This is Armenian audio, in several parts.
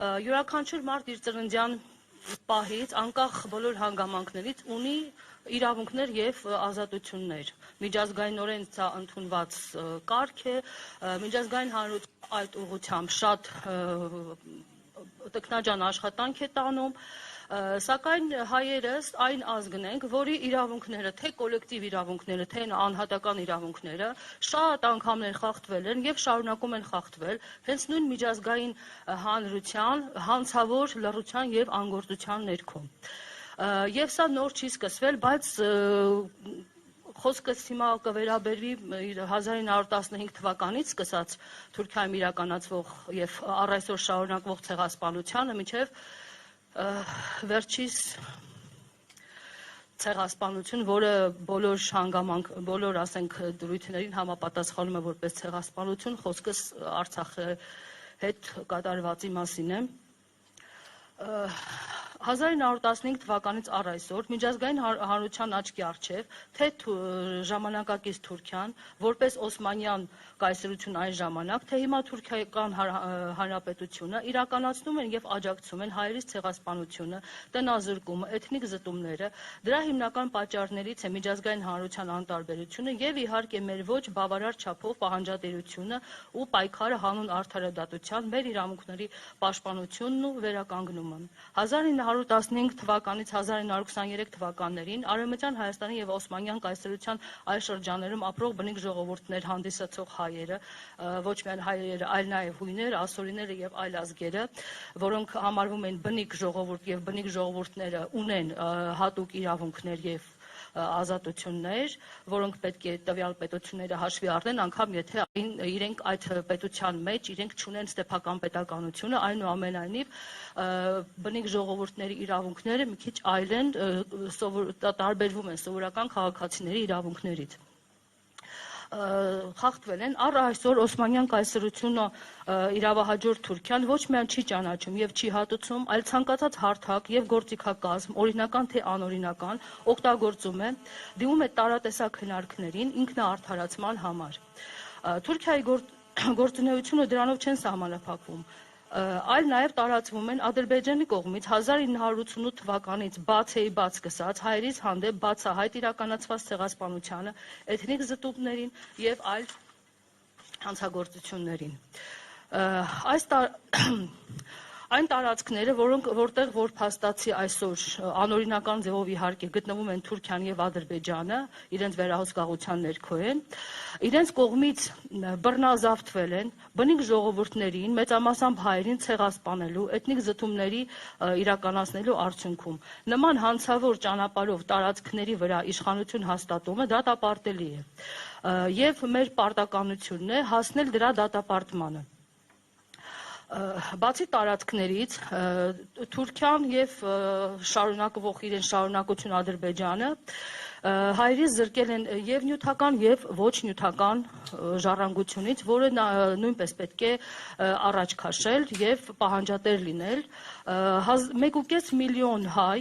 Յուրաքանչյուր մարդ իր ծննդյան պահից, անկախ բոլոր հանգամանքներից, ունի իրավունքներ եւ ազատություններ։ Միջազգայինորեն սա ընդունված կարգ է, միջազգային հանրություն այդ ուղղությամբ շատ տքնաջան աշխատանք է տանում, սակայն հայերս այն ազգն ենք, որի իրավունքները, թե կոլեկտիվ իրավունքները, թե անհատական իրավունքները շատ անգամներ խախտվել են եւ շարունակում են խախտվել հենց նույն միջազգային հանրության հանցավոր լռության եւ անգործության ներքո։ Եվ սա նոր չի սկսվել, բայց խոսքս հիմա կվերաբերվի 1915 թվականից սկսած Թուրքիայում իրականացվող եւ առ այսօր շարունակվող ցեղասպանությանը մինչեւ վերջիս ցեղասպանություն, որը բոլոր ասենք դրույթներին համապատասխանում է որպես ցեղասպանություն, խոսքս Արցախի հետ կատարվածի մասին է։ 1915 թվականից առ այսօր միջազգային հանրության աչքի առջև թե ժամանակակից Թուրքիան, որպես Օսմանյան կայսրություն այն ժամանակ, թե հիմա Թուրքիական Հանրապետությունը իրականացնում են եւ աջակցում են հայերիս ցեղասպանությունը, տնազրկումը, էթնիկ զտումները, դրա հիմնական պատճառներից է միջազգային հանրության անտարբերությունը եւ իհարկե մեր ոչ բավարար չափով պահանջատիրությունը ու պայքարը հանուն արդարադատության, մեր իրավունքների պաշտպանությունն ու վերականգնումը։ 1915 թվականից 1923 թվականներին Արևմտյան Հայաստանի եւ Օսմանյան կայսրության այլ շրջաններում ապրող բնիկ ժողովուրդներ հանդիսացող հայերը, ոչ միայն հայերը, այլ նաեւ հույներ, ասորիները եւ այլ ազգերը, որոնք համարվում են բնիկ ժողովուրդ եւ բնիկ ժողովուրդները ունեն հատուկ իրավունքներ եւ ազատություններ, որոնք պետք է տվյալ պետությունները հաշվի առնեն, անգամ եթե իրենք այդ պետության մեջ իրենք չունեն ստեփական պետականությունը, այնուամենայնիվ բնիկ ժողովուրդների իրավունքները մի քիչ այլ են, տարբերվում են սովորական քաղաքացիների իրավունքներից։ Խախտվել են առ այսօր Օսմանյան կայսրությունը իրավահաջորդ Թուրքիան ոչ միայն չի ճանաչում եւ չի հատուցում, այլ ցանկացած հարթակ եւ գործիքակազմ, օրինական թե անօրինական, օգտագործում է, դիմում է տարատեսակ քննարկներին ինքնաարդարացման համար։ Թուրքիայի գործունեությունը դրանով չեն սահմանափակվում, այլ նաև տարածվում են Ադրբեջանի կողմից 1988 թվականից բաց սկսած հայերիս հանդեպ բացահայտ իրականացված ցեղասպանությանը, էթնիկ զտումներին եւ այլ հանցագործություններին։ Այն տարածքները, որտեղ որ փաստացի այսօր անօրինական ձևով իհարկե գտնվում են Թուրքիան եւ Ադրբեջանը, իրենց վերահսկողության ներքո են, իրենց կողմից բռնազավթվել են բնիկ ժողովուրդներին, մեծամասամբ հայերին ցեղասպանելու, էթնիկ զտումների իրականացնելու արդյունքում։ Նման հանցավոր ճանապարհով տարածքների վրա իշխանություն հաստատումը դատապարտելի է։ Եվ մեր պարտականությունն է հասնել դրա դատապարտմանը։ Բացի տարածքներից Թուրքիան եւ շարունակվող իրեն շարունակություն Ադրբեջանը հայերիս զրկել են եւ նյութական եւ ոչ նյութական ժառանգությունից, որը նույնպես պետք է առաջ քաշել եւ պահանջատեր լինել։ 1.5 միլիոն հայ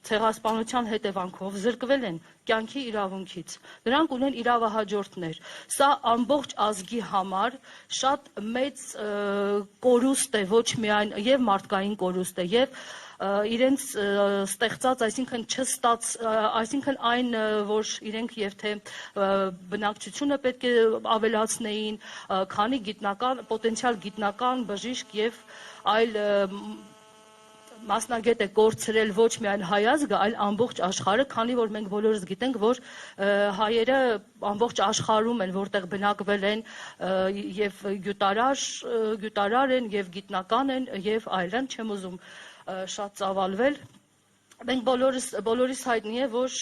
ցեղասպանության հետևանքով զրկվել են կյանքի իրավունքից։ Նրանք ունեն իրավահաջորդներ։ Սա ամբողջ ազգի համար շատ մեծ կորուստ է, ոչ միայն եւ մարդկային կորուստ է, եւ իրենց ստեղծած, այսինքն այն, որ իրենք եւ թե բնակչությունը պետք է ավելացնեին, քանի պոտենցիալ գիտնական, բժիշկ եւ այլ մասնագետ է կորցրել ոչ միայն հայ ազգը, այլ ամբողջ աշխարհը, քանի որ մենք բոլորս գիտենք, որ հայերը ամբողջ աշխարհում են, որտեղ բնակվել են եւ գյուտարար են եւ գիտնական են եւ այլն, չեմ ուզում շատ ծավալվել։ Մենք բոլորիս հայտնի է, որ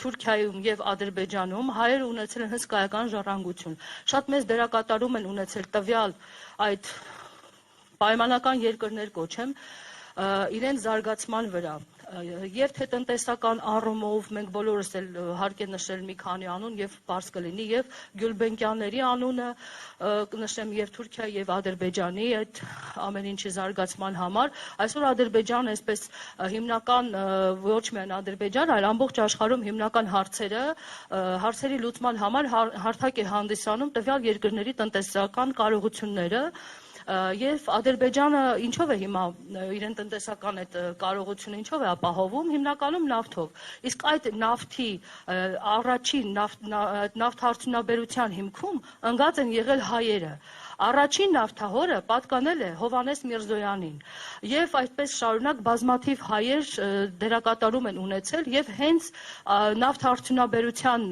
Թուրքիայում եւ Ադրբեջանում հայերը ունեցել են հսկայական ժառանգություն։ Շատ մեծ դերակատարում են ունեցել տվյալ այդ պայմանական երկրներ կոչեմ իրենց զարգացման վրա եւ թե տնտեսական առումով մենք բոլորս էլ հարկ է նշել մի քանի անուն եւ բարձ կլինի եւ Գյուլբենկյանների անունը կնշեմ եւ Թուրքիայի եւ Ադրբեջանի այդ ամեն ինչի զարգացման համար այսօր Ադրբեջանը այսպես հիմնական ոչ միայն Ադրբեջան այլ ամբողջ աշխարհում հիմնական հարցերի լուծման համար հարթակ է հանդիսանում տվյալ երկրների տնտեսական կարողությունները Եվ Ադրբեջանը ինչով է հիմա իրեն տնտեսական այդ կարողությունը ինչով է ապահովում, հիմնականում նավթով։ Իսկ այդ նավթի առաջին նավթարդյունաբերության հիմքում ընկած են եղել հայերը։ Առաջին նավթահորը պատկանել է Հովհաննես Միրզոյանին եւ այդպես շարունակ բազմաթիվ հայեր դերակատարում են ունեցել եւ հենց նավթարդյունաբերության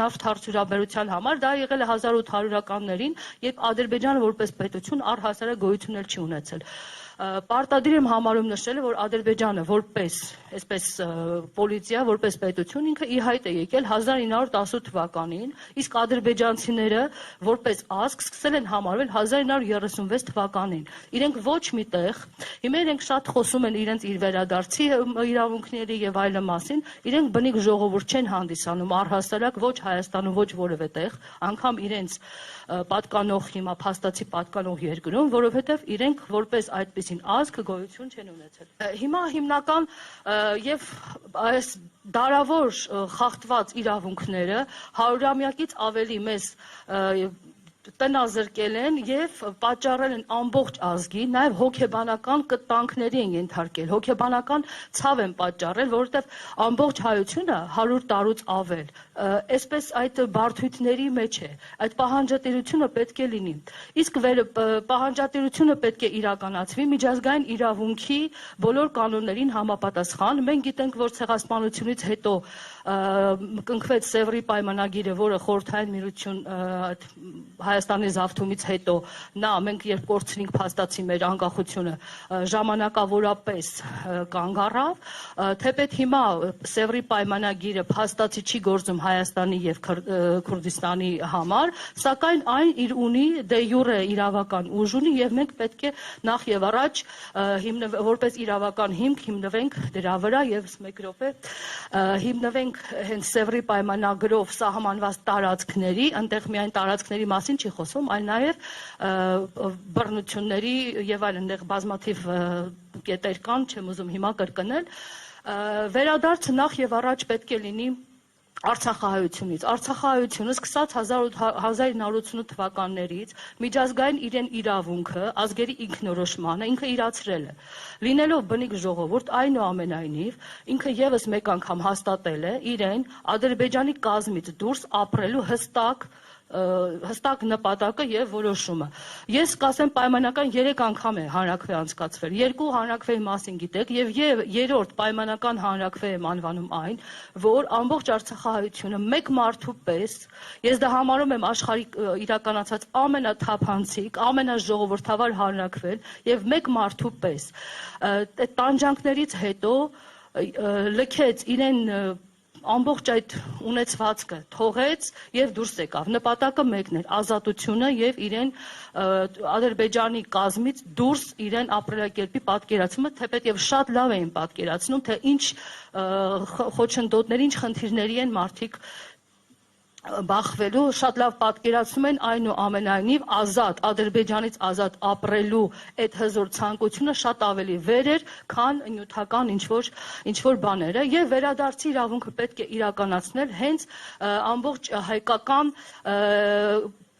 նավթարդյունաբերության համար դա եղել է 1800-ականներին, երբ Ադրբեջանը որպես պետություն առհասարակ գոյություն չի ունեցել։ Պարտադիր եմ համարում նշել, որ Ադրբեջանը որպես այսպես պոլիցիա, որպես պետություն ինքը ի հայտ է եկել 1918 թվականին, իսկ ադրբեջանցիները որպես ազգ սկսել են համարվել 1936 թվականին։ Իրենք ոչ միտեղ, հիմա իրենք շատ խոսում են իրենց իր վերադարձի իրավունքների եւ այլն մասին, իրենք բնիկ ժողովուրդ չեն հանդիսանում առհասարակ ոչ Հայաստանում, ոչ որևէ տեղ, անգամ իրենց պատկանող հիմա փաստացի պատկանող երկրում, որովհետև իրենք որպես այդպիսին ազգ գոյություն չեն ունեցել։ Հիմա հիմնական եւ այս դարավոր խախտված իրավունքները 100-ամյակից ավելի մեծ տնազրկել են եւ պատճառել են ամբողջ ազգի, նաեւ հոգեբանական կտանքների են ենթարկել, հոգեբանական ցավ են պատճառել, որովհետեւ ամբողջ հայությունը 100 տարուց ավել այսպես այդ բարդությունների մեջ է, այդ պահանջատիրությունը պետք է լինի, իսկ պահանջատիրությունը պետք է իրականացվի միջազգային իրավունքի բոլոր կանոններին համապատասխան։ Մենք գիտենք, որ ցեղասպանությունից հետո կնքվեց Սևրի պայմանագիրը, որը խորհրդային միություն Հայաստանի զավթումից հետո մենք երբ կորցրինք փաստացի մեր անկախությունը ժամանակավորապես կանգ առավ, թեպետ հիմա Սևրի պայմանագիրը փաստացի չի գործում Հայաստանի եւ Քուրդիստանի համար, սակայն այն իր ունի դե յուրե իրավական ուժ ունի եւ մենք պետք է նախ եւ առաջ որպես իրավական հիմք հիմնվենք դրա վրա եւ մեկ րոպե հիմնվենք հենց Սևրի պայմանագրով սահմանված տարածքների, այնտեղ միայն տարածքների մասին չի խոսում, այլ նաև բռնությունների եւ այլն, այնտեղ բազմաթիվ կետեր կան, չեմ ուզում հիմա կրկնել։ Վերադարձը նախ եւ առաջ պետք է լինի Արցախահայությունից։ Արցախահայությունը սկսած 1988 թվականներից միջազգային իրեն իրավունքը ազգերի ինքնորոշմանը ինքը իրացրել է։ Լինելով բնիկ ժողովուրդ, այնուամենայնիվ ինքը եւս մեկ անգամ հաստատել է իրեն Ադրբեջանի կազմից դուրս ապրելու հստակ նպատակը եւ որոշումը։ Ես կասեմ պայմանական 3 անգամ է հանրաքվե անցկացվել։ 2 հանրաքվեի մասին գիտեք եւ երրորդ պայմանական հանրաքվե եմ անվանում այն, որ ամբողջ Արցախահայությունը մեկ մարդու պես, ես դա համարում եմ աշխարհի իրականացած ամենաթափանցիկ, ամենաժողովրդավար հանրաքվեն եւ մեկ մարդու պես այդ տանջանքներից հետո լքեց իրեն ամբողջ այդ ունեցվածքը թողեց եւ դուրս եկավ։ Նպատակը մեկն էր՝ ազատությունը եւ իրեն Ադրբեջանի կազմից դուրս իրեն ապրելակերպի պատկերացումը, թեպետ եւ շատ լավ էին պատկերացնում, թե ինչ խոչընդոտներ, ինչ խնդիրների են մարդիկ բախվելու, շատ լավ պատկերացնում են այնուամենայնիվ ազատ Ադրբեջանից ազատ ապրելու այդ հզոր ցանկությունը շատ ավելի վեր էր, քան նյութական ինչ-որ բաները եւ վերադարձի իրավունքը պետք է իրականացնել հենց ամբողջ հայկական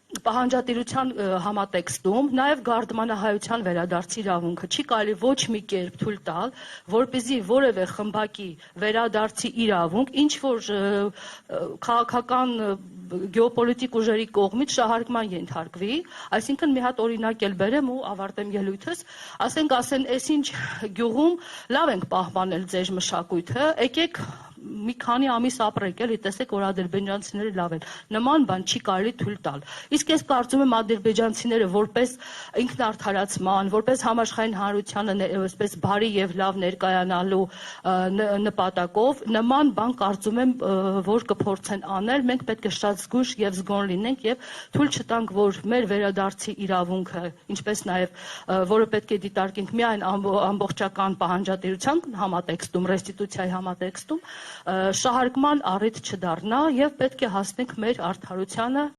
պահանջատիրության համատեքստում, նաև գարդմանահայության վերադարձի իրավունքը չի կարելի ոչ մի կերպ թույլ տալ, որպեսզի որևէ խմբակի վերադարձի իրավունք ինչ որ քաղաքական գեոպոլիտիկ ուժերի կողմից շահարկման ենթարկվի, այսինքն մի հատ օրինակ էլ բերեմ ու ավարտեմ ելույթս, ասեն, այսինչ գյուղում լավ ենք պահպանել ձեր մշակույթը, եկեք մի քանի ամիս ապրեք, էլի տեսեք, որ ադրբեջանցիները լավ են։ Նման բան չի կարելի թույլ տալ։ Իսկ ես կարծում եմ ադրբեջանցիները որպես ինքնարդարացման, որպես համաշխարհային հանրությանը այսպես բարի եւ լավ ներկայանալու նպատակով նման բան կարծում եմ, որ կփորձեն անել, մենք պետք է շատ զգույշ եւ զգոն լինենք եւ թույլ չտանք, որ մեր վերադարձի իրավունքը, ինչպես նաեւ որը պետք է դիտարկենք միայն ամբողջական պահանջատիրության համատեքստում, ռեստիտուցիայի համատեքստում շահարկման առիթ չդառնա եւ պետք է հասնենք մեր արդարությանը